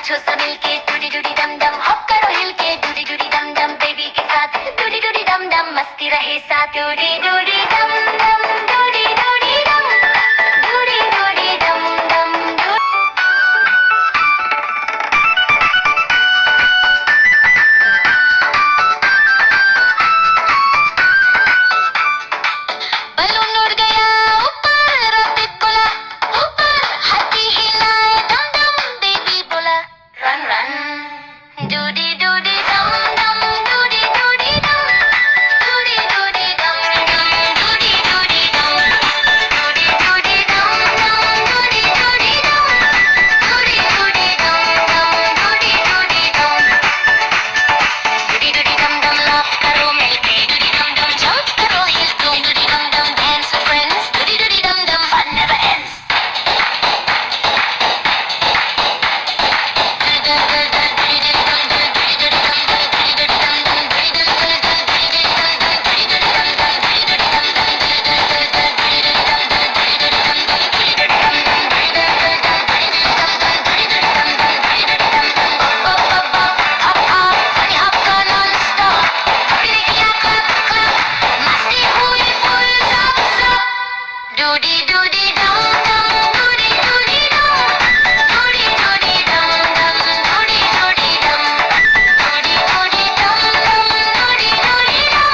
नाचो सब मिलके डूडी डूडी डम डम हॉप करो हिल के डूडी डूडी डम डम बेबी के साथ डूडी डूडी डम डम मस्ती रहे साथ डूडी डूडी डम डम डूडी डूडी डम डूडी डूडी डम डम बलून उड़ गया ऊपर रॉकेट बोला ऊपर हाथी हिलाए दम दम बेबी बोला रन रन डूडी डूडी डम डम डूडी डूडी डम डूडी डूडी डम डम डूडी डूडी डम डूडी डूडी डम डम डूडी डूडी डम डूडी डूडी डम डम डूडी डूडी डम डूडी डूडी डम डम लाफ करो मिलके डूडी डम डम जंप करो हिल के डूडी डम डम dance with friends Dudi Dudi डम डम fun never ends Doody doody dum dum doody doody dum doody doody dum dum doody doody dum doody doody dum dum doody doody dum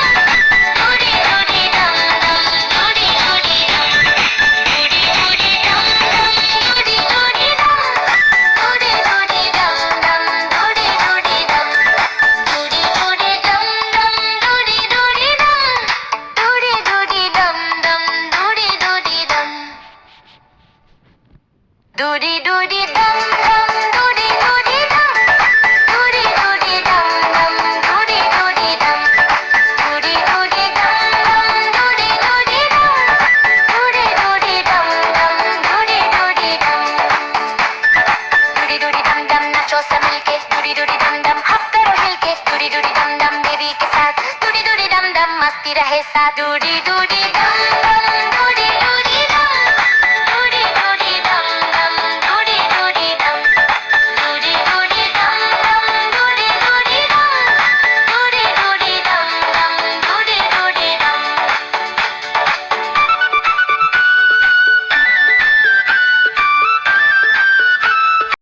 doody doody dum dum doody doody dum doody doody dum dum doody doody dum doody doody dum dum doody doody dum doody doody dum dum doody doody dum doody doody dum dum doody doody dum doody doody dum dum doody doody dum doody doody dum dum doody doody dum doody doody dum dum doody doody dum doody doody dum dum doody doody dum doody doody dum dum नाचो सब मिलके doody doody dum dum हप करो हिल के doody doody dum dum baby के साथ doody doody dum dum मस्ती रहे साथ doody doody dum dum doody